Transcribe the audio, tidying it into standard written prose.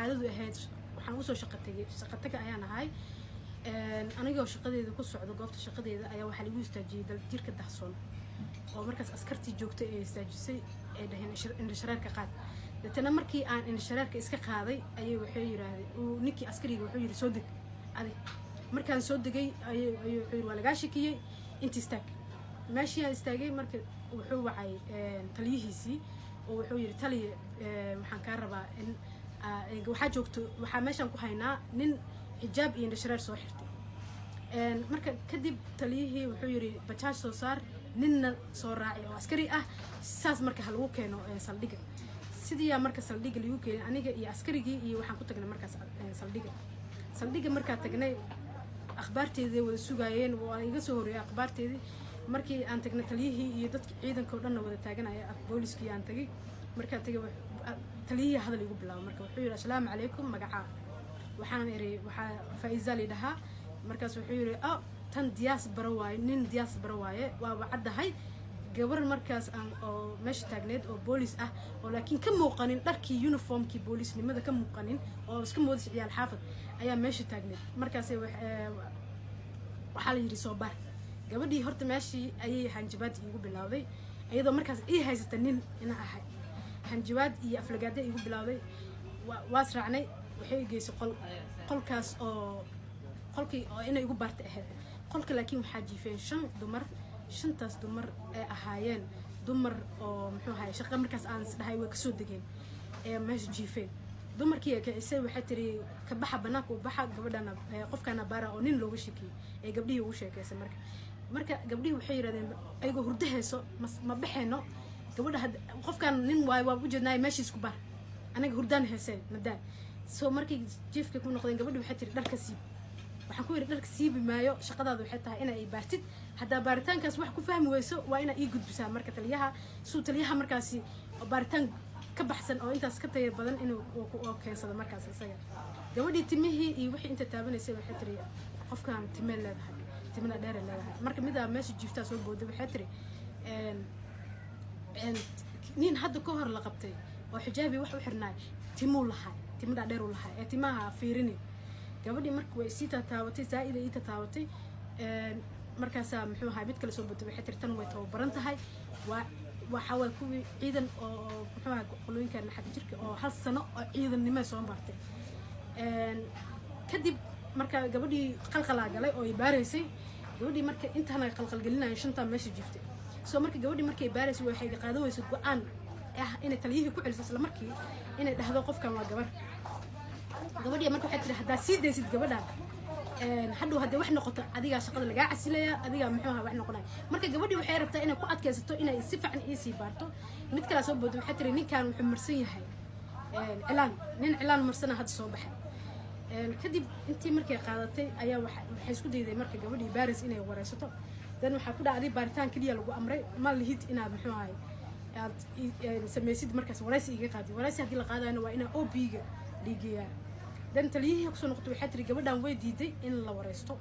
caadadu ahayd waxaan usoo shaqataga ayaan ahay anigoo shaqadeeda ku socdo goobta shaqadeeda ayaa waxaa lagu istaajiyay jirka dahsoon oo markaas askartii joogtay ee istaajisay ee dhaheen indhashareerka qaad dadna markii aan indhashareerka iska qaaday ayay waxay yiraahdeen ninkii askariga wuxuu yiri soo deg adig markaan soo degay ayuu wuxuu yiri waa laga shakiyay intii istaag meeshii aan istaagay marka wuxuu wacay taliyihiisii oo wuxuu yiri taliye waxaan ka rabaa in waxaa joogto waxaa meeshan ku haynaa nin xijaab iyo indhashareer soo xirtay marka kadib taliyihii wuxuu yiri bajaaj soo saar ninna soo raacay oo askari ah saas marka hal lagu keeno saldhiga sidii marka saldhiga lagu keenay aniga iyo askarigii iyo waxaan ku tagnay markaas saldhiga markaa tagnay akhbaarteedii wada sugaayeen waa iga soo horeeyay akhbaarteedii markii aan tagnay taliyihii iyo dadka ciidanka oo dhan wada taaganaya booliskii aan tagay markaa tagay taliyihii hadal igu bilaabay marka wuxuu yiri assalaamu calaykum magaca waxaan iri waxaa Faiza lidhaha markaas wuxuu yiri tan diyaas bara waaye nin diyaas bara waaye waa wacadahay gabar markaas aan oo meesha taagneed oo boolis ah oo laakiin ka muuqanin dharkii uniformkii boolisnimada ka muuqanin oo iska moodis ciyaal xaafad ayaa meesha taagneed markaas waxaa la yiri soo bar gabadhii horta meeshii ayay hanjabaad igu bilaawday iyadoo markaas ii haysata nin ina ahay hanjabaad iyo aflagaada igu bilaawday waas raacnay waxay geysay qolkaas oo qolkii oo inay igu baartay ahayd qolka laakiin waxaa jiifeen 5 dumar 5taas dumar ee ahaayeen dumar oo muxuu ahaay shaqo markaas aan isdhahay way ka soo degeen ee meesha jiifeen dumarkii ay kacisay waxay tiri ka baxa banaanka u baxa gabadhana qofkana baara oo nin looga shakiyay ee gabdhihii ugu sheekaysay marka gabdhihii waxay yiraahdeen ayagoo hurdahayso ma baxeeno gabadha qofkan nin waa u jeednaa meeshii isku bar anaga hurdaan heeseen madaan soo markii jiifka ku noqdeen gabadhii waxay tiri dharka siib waxaan ku yiri dharka siibi maayo shaqadaadu waxay tahay inay baartid hadaa baaritaankaas wax ku fahmi weyso waa ina ii gudbisaa marka taliyaha markaasi baaritaan ka baxsan oo intaas ka tayar badan inuu keensado markaas isaga gabadhii timihii iyo wixii inta taabanaysay waxay tiri qofkan timeel leedahay timina dheer leedahay marka mid ah meesha jiiftaa soo booday waxay tiri nin hadda ka hor la qabtay oo xijaabi wax u xirnaay timuu lahaa timida dheer u lahaa ee timaha fiirinin gabadhii markii way sii taawatay zaa'ida ii taawatay markaas muxuu ahaa mid kale soo booday waxay tiri tan way tababaran tahay waxa way kuwii ciidan oo muxuu ahaa qolooyinka xaq jirka oo hal sano oo ciidannimo soo martay kadib marka gabadhii qalqalaa galay oo ay baaraysay gabadhii marka intaan ay qalqal gelinayeen 5 meesha jiftay soo marka gabadhii markay baaraysay waxay qaadayso go'aan inay taliyihii ku celiso isla markii inay dhahdo qofkan waa gabar gabadhii marka waxay tiri hadaa sii deysid gabadhan hadhow hadii wax noqoto adiga shaqada laga casilaya adiga muxuu ahaa wax noqonay marka gabadhii waxay rabtaa inay ku adkaysato inay si fiican ii baarto mid kale soo boodo waxay tiri ninkan wuxuu marsan yahay cilaan marsana had soo baxay kadib intii markay qaadatay ayaa waxay isku dayday marka gabadhii baaris inay wareysato dan waxa ku dhacday baaritaan kaliya lagu amray ma lihid inaad muxuu ahaa aad samaysid markaas wareysi iga qaadi wareysi hadii la qaadayna waa inaa OB-ga dhigiyaa dan taliyihii ku soo noqotay waxay tiri gabadhan way diiday in la wareysto